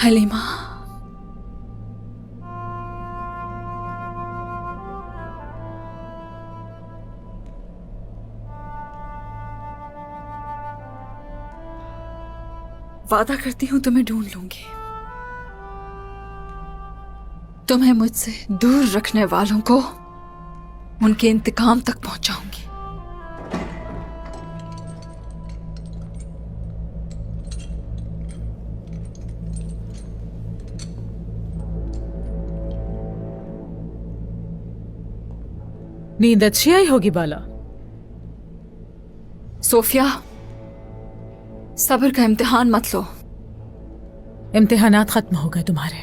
हलीमा, वादा करती हूं तुम्हें ढूंढ लूंगी। तुम्हें मुझसे दूर रखने वालों को उनके इंतकाम तक पहुंचाऊंगी। नींद अच्छी आई होगी बाला। सोफिया, सब्र का इम्तिहान मत लो। इम्तिहानात खत्म हो गए तुम्हारे।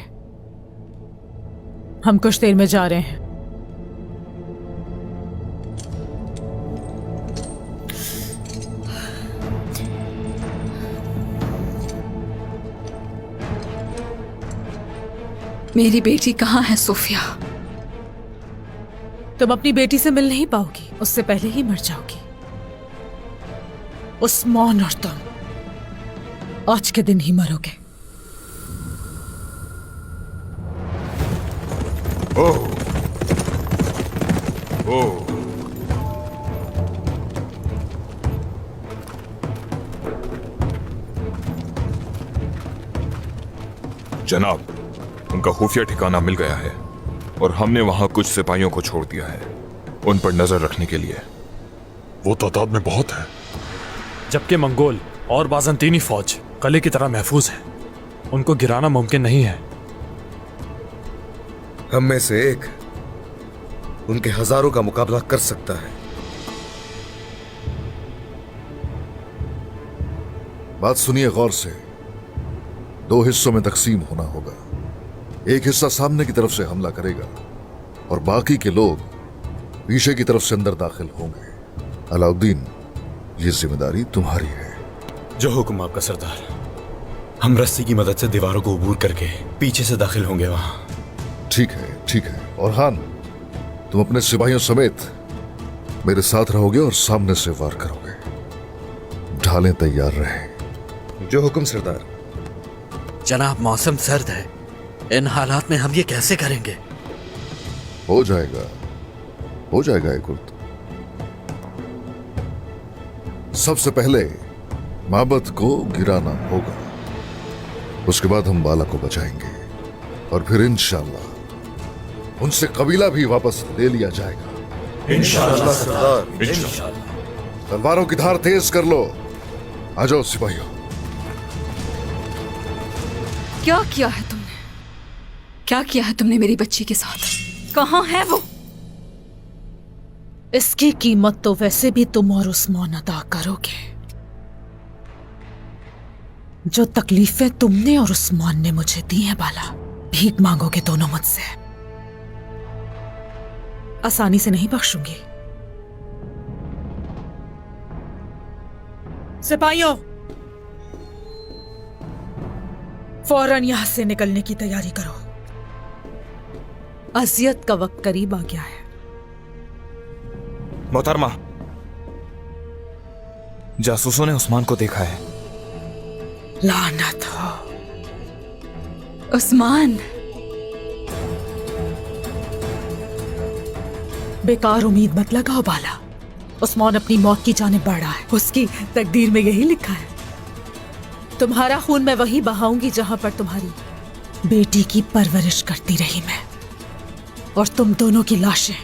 हम कुछ देर में जा रहे हैं। मेरी बेटी कहाँ है सोफिया? तुम अपनी बेटी से मिल नहीं पाओगी, उससे पहले ही मर जाओगी। उस्मान और तुम आज के दिन ही मरोगे। ओह, ओह, जनाब, उनका खुफिया ठिकाना मिल गया है और हमने वहां कुछ सिपाहियों को छोड़ दिया है उन पर नजर रखने के लिए। वो तादाद में बहुत है। जबकि मंगोल और बाज़ंतीनी फौज कले की तरह महफूज है, उनको गिराना मुमकिन नहीं है। हम में से एक उनके हजारों का मुकाबला कर सकता है। बात सुनिए गौर से। 2 हिस्सों में तकसीम होना होगा। एक हिस्सा सामने की तरफ से हमला करेगा और बाकी के लोग पीछे की तरफ से अंदर दाखिल होंगे। अलाउद्दीन, ये जिम्मेदारी तुम्हारी है। जो हुक्म आपका सरदार। हम रस्सी की मदद से दीवारों को अबूर करके पीछे से दाखिल होंगे वहां। ठीक है, ठीक है। और हान, तुम अपने सिपाहियों समेत मेरे साथ रहोगे और सामने से वार करोगे। ढालें तैयार रहें। जो हुक्म सरदार। जनाब, मौसम सर्द है, इन हालात में हम ये कैसे करेंगे? हो जाएगा, हो जाएगा कुर्त। सबसे पहले माबद को गिराना होगा, उसके बाद हम बाला को बचाएंगे और फिर इंशाअल्लाह उनसे कबीला भी वापस ले लिया जाएगा। इंशाअल्लाह सरदार। इंशाअल्लाह। तलवारों की धार तेज कर लो। आ जाओ सिपाहियों। क्या किया है तुमने? क्या किया है तुमने मेरी बच्ची के साथ? कहाँ है वो? इसकी कीमत तो वैसे भी तुम और उस्मान अदा करोगे। जो तकलीफें तुमने और उस्मान ने मुझे दी हैं बाला, भीख मांगोगे दोनों मुझसे। आसानी से नहीं बख्शूंगी। सिपाहियों, फौरन यहां से निकलने की तैयारी करो। अजियत का वक्त करीब आ गया है। मोहतरमा, जासूसों ने उस्मान को देखा है। लानत हो। उस्मान, बेकार उम्मीद मत लगाओ बाला। उस्मान अपनी मौत की जानिब बढ़ रहा है। उसकी तकदीर में यही लिखा है। तुम्हारा खून मैं वहीं बहाऊंगी जहां पर तुम्हारी बेटी की परवरिश करती रही मैं, और तुम दोनों की लाशें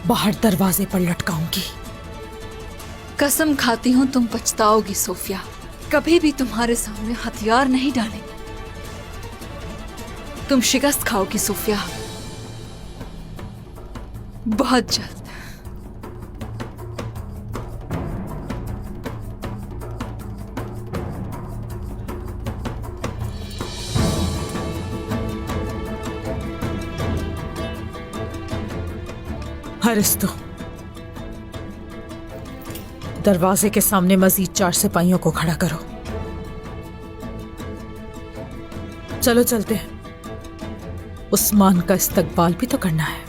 बाहर दरवाजे पर लटकाऊंगी। कसम खाती हूं तुम पछताओगी सोफिया। कभी भी तुम्हारे सामने हथियार नहीं डालेंगे। तुम शिकस्त खाओगी सोफिया, बहुत जल्द। हरिस्तु, दरवाजे के सामने मजीद 4 सिपाहियों को खड़ा करो। चलो चलते हैं, उस्मान का इस्तकबाल भी तो करना है।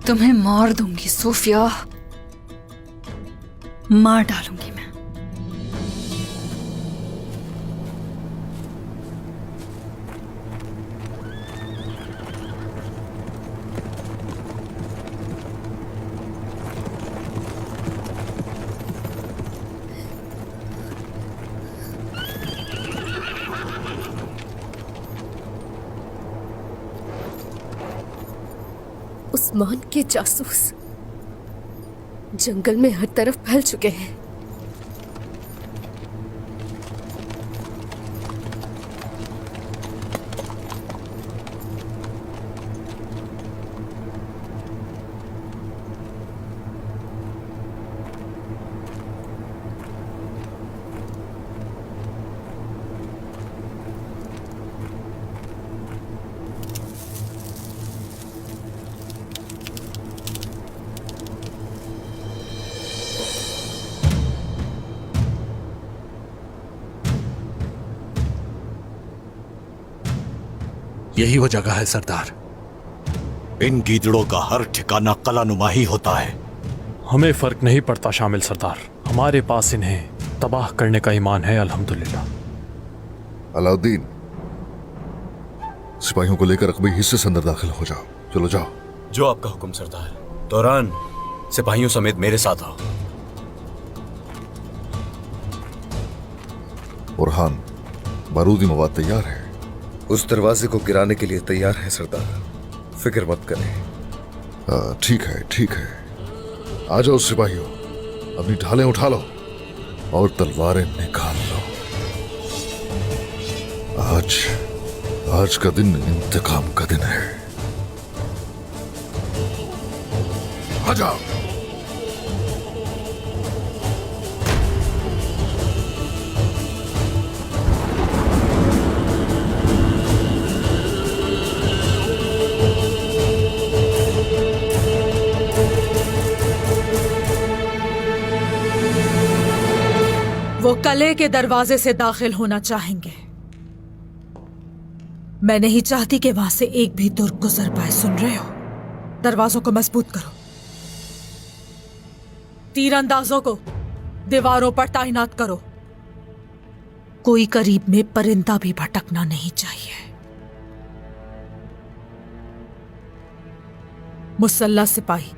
तुम्हें मार दूंगी सोफिया, मार डालूंगी मैं। उस्मान के जासूस जंगल में हर तरफ फैल चुके हैं। यही वो जगह है सरदार। इन गीदड़ों का हर ठिकाना कलानुमा ही होता है। हमें फर्क नहीं पड़ता शामिल सरदार, हमारे पास इन्हें तबाह करने का ईमान है अल्हम्दुलिल्लाह। अलाउद्दीन, सिपाहियों को लेकर अकबी हिस्से से अंदर दाखिल हो जाओ। चलो जाओ। जो आपका हुक्म सरदार। तौरान, सिपाहियों समेत मेरे साथ आओ। बुरहान, बारूदी मवाद तैयार है। उस दरवाजे को गिराने के लिए तैयार है सरदार, फिक्र मत करें। ठीक है, ठीक है। आ जाओ सिपाहियों, अपनी ढालें उठा लो और तलवारें निकाल लो। आज का दिन इंतकाम का दिन है। आ जाओ। वो कले के दरवाजे से दाखिल होना चाहेंगे। मैं नहीं चाहती कि वहां से एक भी तुर्क गुजर पाए। सुन रहे हो? दरवाजों को मजबूत करो। तीरंदाजों को दीवारों पर तैनात करो। कोई करीब में परिंदा भी भटकना नहीं चाहिए। मुसल्ला सिपाही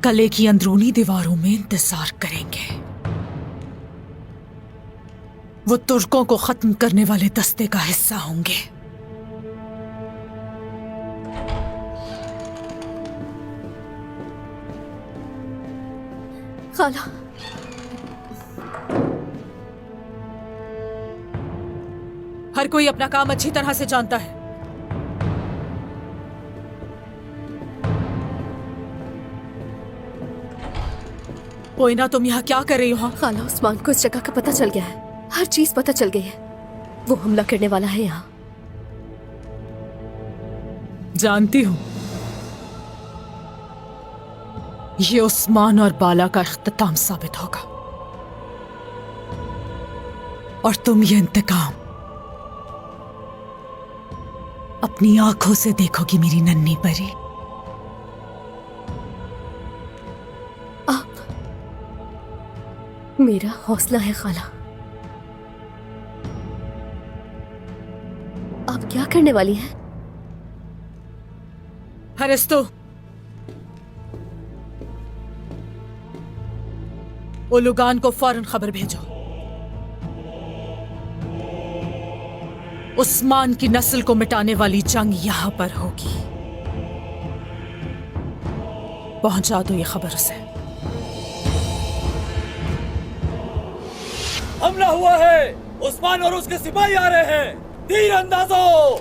कले की अंदरूनी दीवारों में इंतजार करेंगे। वो तुर्कों को खत्म करने वाले दस्ते का हिस्सा होंगे। खाला, हर कोई अपना काम अच्छी तरह से जानता है। पोइना, तुम यहाँ क्या कर रही हो? खाला, उस्मान को इस जगह का पता चल गया है। हर चीज पता चल गई है। वो हमला करने वाला है यहाँ। जानती हूं, ये उस्मान और बाला का इख्तिताम साबित होगा और तुम ये इंतकाम अपनी आंखों से देखोगी मेरी नन्ही परी। आप मेरा हौसला है खाला। आप क्या करने वाली हैं? हरिस्तु, उलुगान को फौरन खबर भेजो। उस्मान की नस्ल को मिटाने वाली जंग यहां पर होगी। पहुंचा दो ये खबर उसे। हमला हुआ है। उस्मान और उसके सिपाही आ रहे हैं। तीरंदाजों!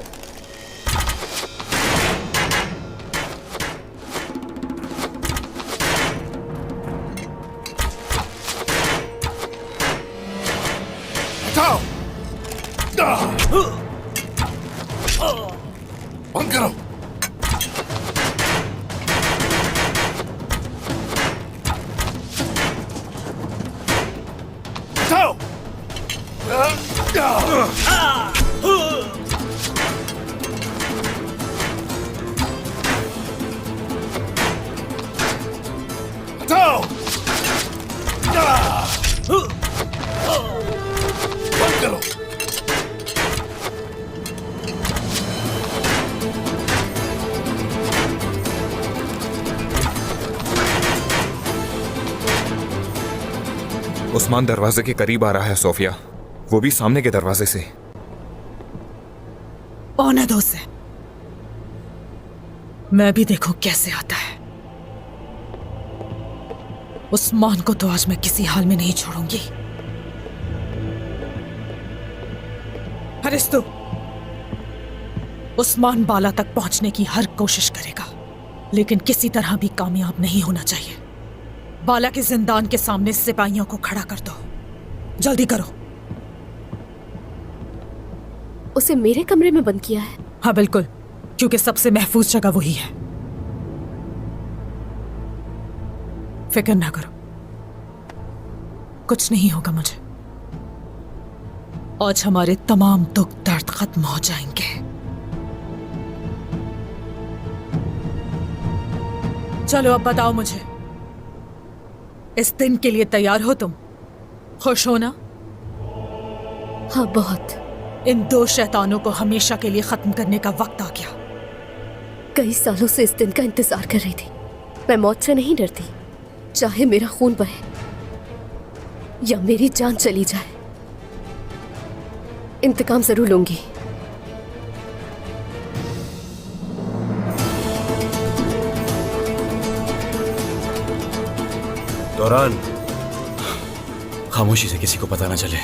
बंद करो। उस्मान दरवाजे के करीब आ रहा है सोफिया, वो भी सामने के दरवाजे से। आने दो उसे, मैं भी देखूं कैसे आता है। उस्मान को तो आज मैं किसी हाल में नहीं छोड़ूंगी। हरिस्तु, उस्मान बाला तक पहुंचने की हर कोशिश करेगा, लेकिन किसी तरह भी कामयाब नहीं होना चाहिए। बाला के जिंदान के सामने सिपाहियों को खड़ा कर दो, जल्दी करो। उसे मेरे कमरे में बंद किया है? हाँ बिल्कुल, क्योंकि सबसे महफूज जगह वही है। फिक्र ना करो, कुछ नहीं होगा मुझे। आज हमारे तमाम दुख दर्द खत्म हो जाएंगे। चलो अब बताओ मुझे, इस दिन के लिए तैयार हो तुम? खुश हो ना? हाँ बहुत। इन दो शैतानों को हमेशा के लिए खत्म करने का वक्त आ गया। कई सालों से इस दिन का इंतजार कर रही थी। मैं मौत से नहीं डरती, चाहे मेरा खून बहे या मेरी जान चली जाए, इंतकाम जरूर लूंगी। दौरान, खामोशी से किसी को पता ना चले।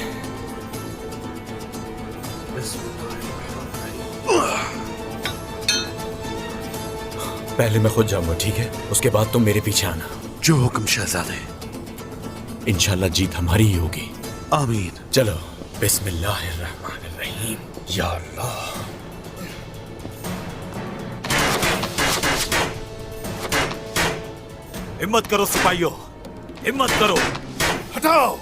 पहले मैं खुद जाऊंगा, ठीक है? उसके बाद तुम मेरे पीछे आना। जो हुक्म शहजादे। इंशाल्लाह जीत हमारी ही होगी। आमीन। चलो, बिस्मिल्लाहिर्रहमानिर्रहीम। या अल्लाह। हिम्मत करो सिपाहियों, हिम्मत करो। हटाओ।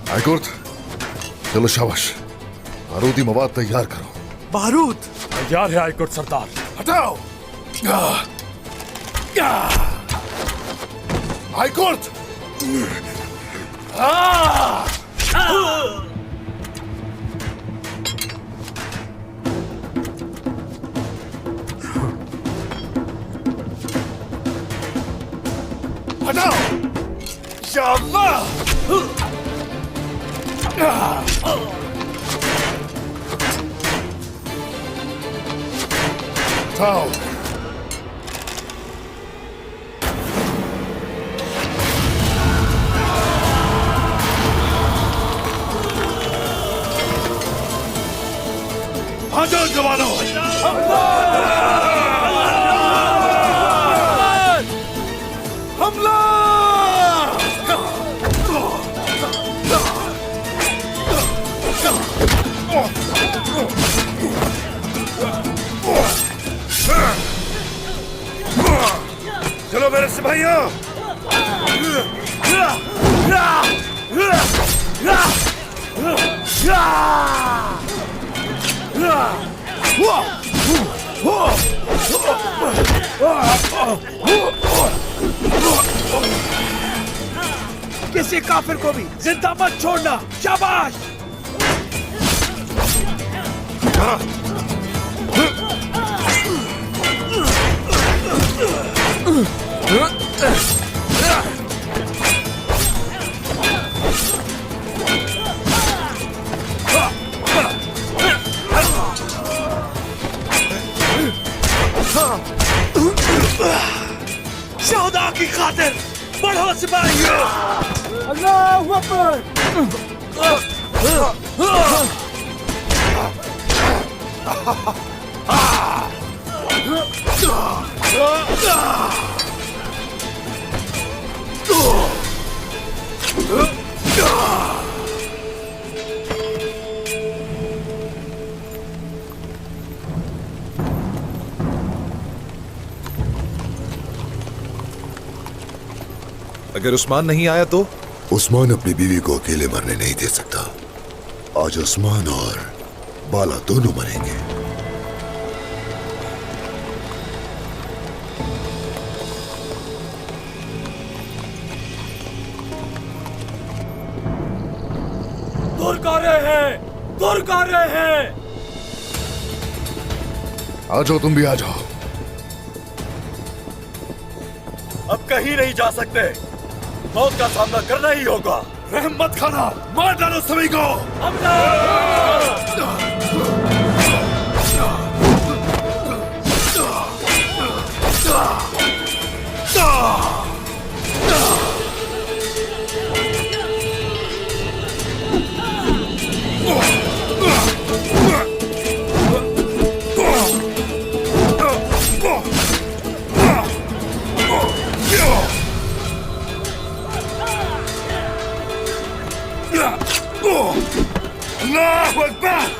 हाईकोर्ट, चलो शाबाश, बारूदी मवाद तैयार करो। बारूद तैयार है हाईकोर्ट सरदार। हटाओ। हाईकोर्ट। हटाओ। या अल्लाह। हटाओ। आ जाओ जवानों। हमला। चलो मेरे सिपाहियों। किसी काफिर को भी जिंदा मत छोड़ना। शाबाश। शोहदा की खातिर बढ़ो सिपाहियों। अल्लाहू अकबर। अगर उस्मान नहीं आया तो? उस्मान अपनी बीवी को अकेले मरने नहीं दे सकता। आज उस्मान और बाला दोनों मरेंगे। दूर कर रहे हैं, तुर्क आ रहे हैं। आ जाओ, तुम भी आ जाओ। अब कहीं नहीं जा सकते, मौत का सामना करना ही होगा। रहम मत खाना, मार डालो सभी को। अल्लाहू अकबर।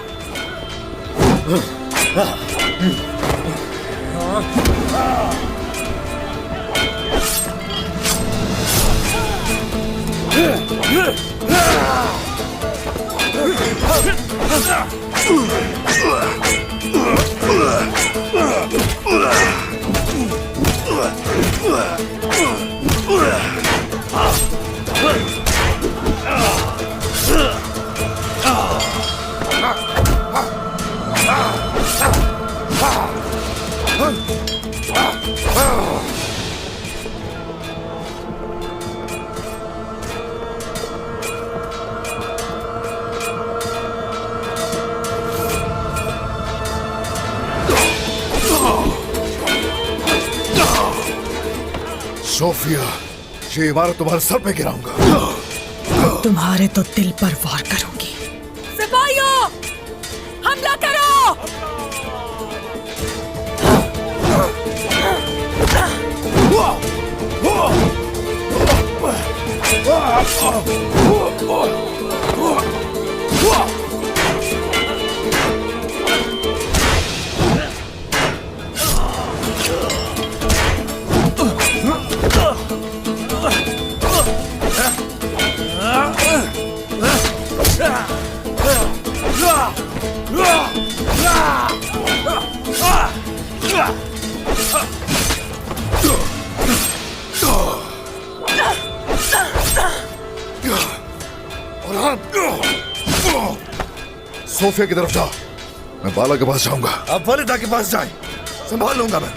सोफिया, ये इमारत तुम्हारे सर पे गिराऊंगा। तुम्हारे तो दिल पर वार करूंगी। सिपाहियों, हमला करो! सोफिया की तरफ जा, मैं बाला के पास जाऊंगा। आप वालिदा के पास जाएं, संभाल लूंगा मैं।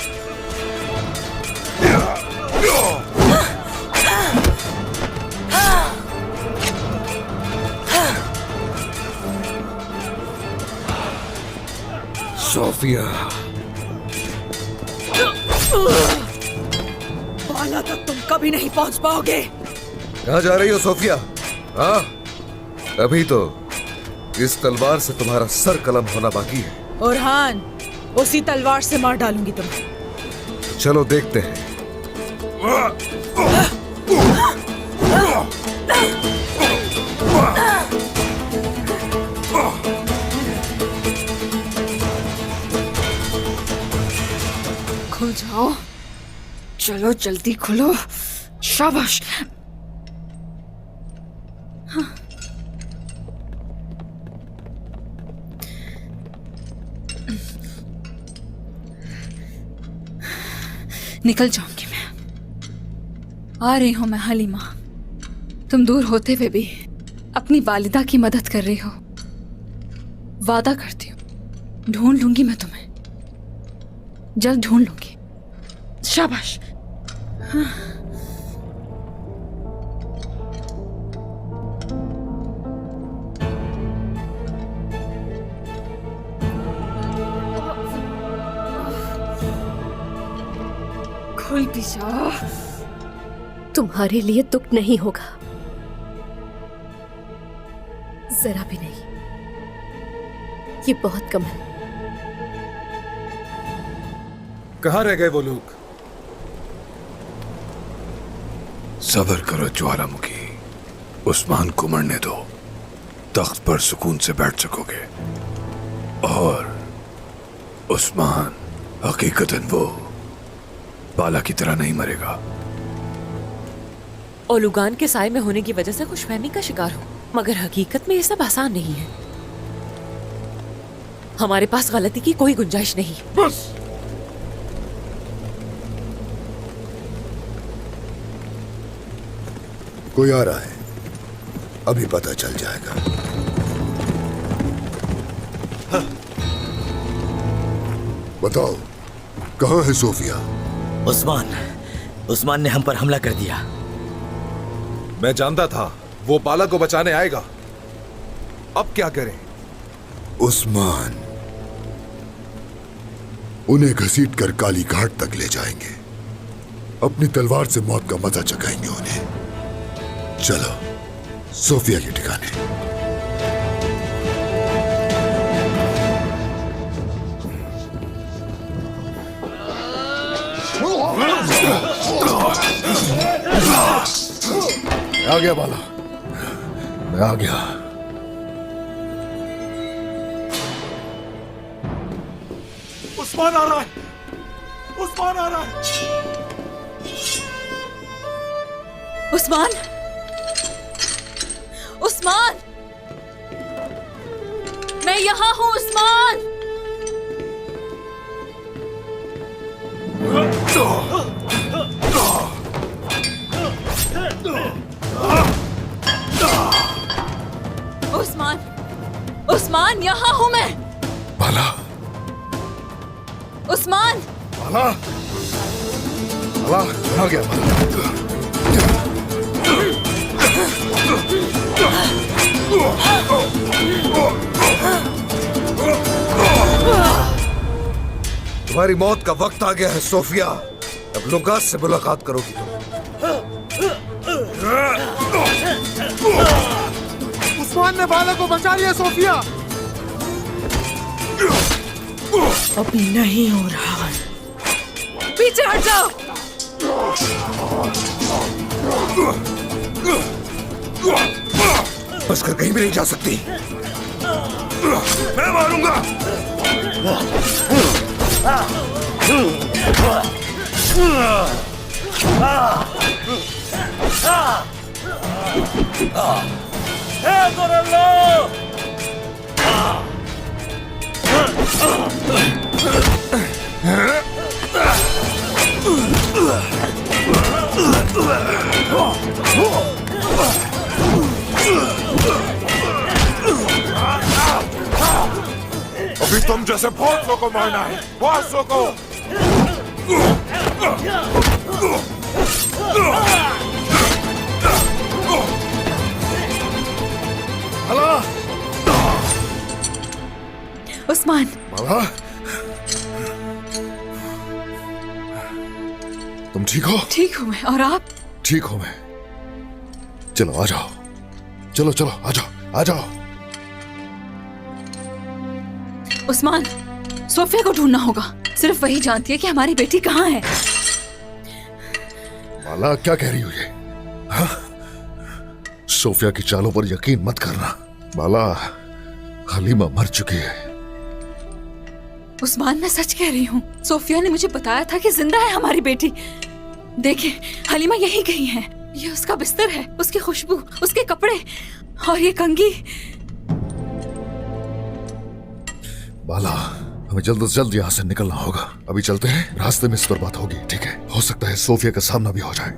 सोफिया, बाला तक तुम कभी नहीं पहुंच पाओगे। कहाँ जा रही हो सोफिया? हाँ, अभी तो इस तलवार से तुम्हारा सर कलम होना बाकी है। ओरहान, उसी तलवार से मार डालूंगी तुम्हें। चलो देखते हैं। खुल जाओ, चलो जल्दी खुलो। शाबाश। हाँ। निकल जाऊंगी मैं। आ रही हूं मैं हलीमा। तुम दूर होते हुए भी अपनी वालिदा की मदद कर रही हो। वादा करती हूं, ढूंढ लूंगी मैं तुम्हें, जल्द ढूंढ लूंगी। शाबाश। हाँ। खुल भी जाओ। तुम्हारे लिए दुख नहीं होगा, जरा भी नहीं। ये बहुत कम है। कहाँ रह गए वो लोग? सब्र करो ज्वालामुखी, उस्मान को मरने दो, तख्त पर सुकून से बैठ सकोगे। और उस्मान हकीकतन वो बाला की तरह नहीं मरेगा। ओलुगान के साए में होने की वजह से खुशफहमी का शिकार हो, मगर हकीकत में ये सब आसान नहीं है। हमारे पास गलती की कोई गुंजाइश नहीं। बस। कोई आ रहा है, अभी पता चल जाएगा। बताओ, कहाँ है सोफिया? उस्मान ने हम पर हमला कर दिया। मैं जानता था वो बाला को बचाने आएगा। अब क्या करें? उस्मान उन्हें घसीट कर काली घाट तक ले जाएंगे। अपनी तलवार से मौत का मजा चखाएंगे उन्हें। चलो सोफिया के ठिकाने। आ गया बाला, मैं आ गया। उस्मान आ रहा है, उस्मान आ रहा है। उस्मान, उस्मान, मैं यहाँ हूँ उस्मान। उस्मान, उस्मान, यहाँ हूँ मैं। बाला, उस्मान, बाला, बाला, आ गया बाला। तुम्हारी मौत का वक्त आ गया है सोफिया। अब लुगास से मुलाकात करोगी तुम। उस्मान ने बाला को बचा लिया सोफिया। अभी नहीं हो रहा। पीछे हट जाओ। बस कर कहीं भी नहीं जा सकती। मैं मारूंगा। अभी तुम जैसे बहुत लोगों को मारना है, बहुत लोगों को। उस्मान, बाला, तुम ठीक हो? ठीक हूँ मैं, और आप? ठीक हो मैं। चलो आ जाओ, चलो चलो आ जाओ, आ जाओ। उस्मान, सोफिया को ढूंढना होगा। सिर्फ वही जानती है कि हमारी बेटी कहाँ है। बाला, क्या कह रही हो ये? हाँ? सोफिया की चालों पर यकीन मत करना। बाला, हलीमा मर चुकी है। उस्मान, मैं सच कह रही हूँ। सोफिया ने मुझे बताया था कि जिंदा है हमारी बेटी। देखिए, हलीमा यही गई है। ये उसका बिस्तर है, उसकी खुशबू, उसके कपड़े और ये कंघी। बाला, हमें जल्द से जल्द यहाँ से निकलना होगा। अभी चलते हैं, रास्ते में इस पर बात होगी, ठीक है? हो सकता है सोफिया का सामना भी हो जाए।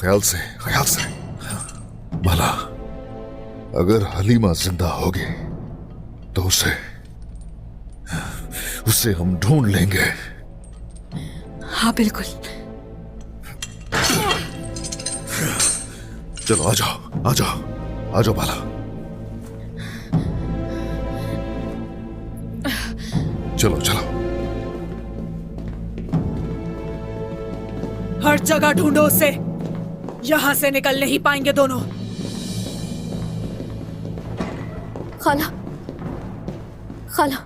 ख्याल से, ख्याल से। बाला, अगर हलीमा जिंदा होगी तो उसे हम ढूंढ लेंगे। हाँ बिल्कुल। चलो आ जाओ, आ जाओ, आ जाओ बाला। चलो चलो। हर जगह ढूंढो उसे। यहां से निकल नहीं पाएंगे दोनों। खाला, खाला,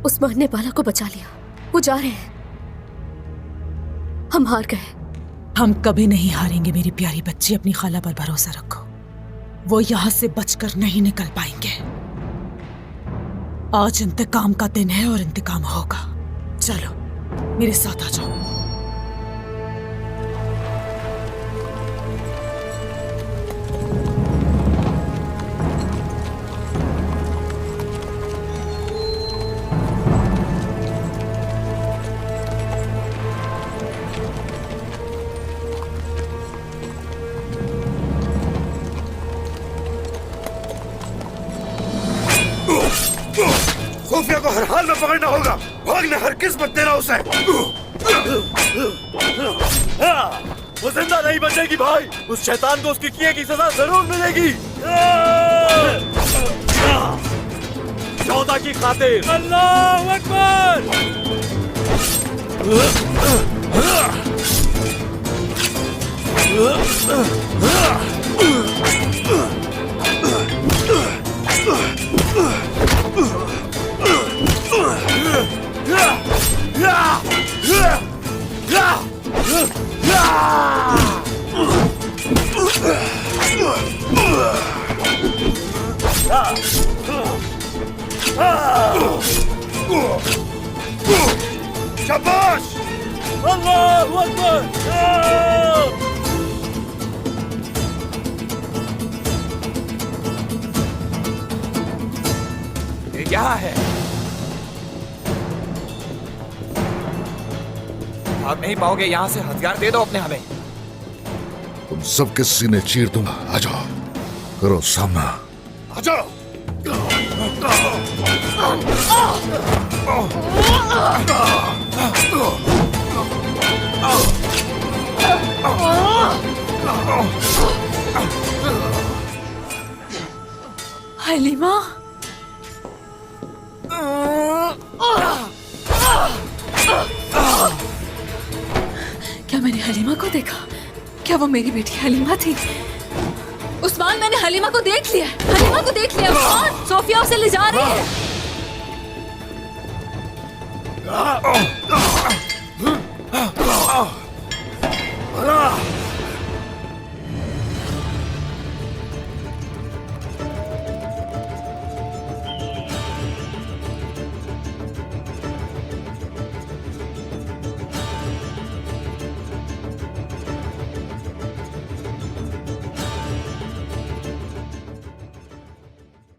उस्मान ने बाला को बचा लिया। वो जा रहे हैं। हम हार गए। हम कभी नहीं हारेंगे मेरी प्यारी बच्ची। अपनी खाला पर भरोसा रखो। वो यहां से बचकर नहीं निकल पाएंगे। आज इंतकाम का दिन है और इंतकाम होगा। चलो मेरे साथ आ जाओ। सोफिया को हर हाल में पकड़ना होगा। भाग मैंने हरगिज़ मत देना उसे। वो जिंदा नहीं बचेगी भाई। उस शैतान को उसकी किए की सजा जरूर मिलेगी। 14 की खातिर। अल्लाह अकबर। शाबाश। अल्लाह अकबर। ये क्या है? भाग नहीं पाओगे यहाँ से। हथियार दे दो अपने हमें। तुम सबके सीने चीर दूंगा। आ जाओ, करो सामना। आ जाओ। हलीमा, क्या मैंने हलीमा को देखा? क्या वो मेरी बेटी हलीमा थी? उस्मान, मैंने हलीमा को देख लिया। हलीमा को देख लिया। उस्मान, सोफिया उसे ले जा रही है।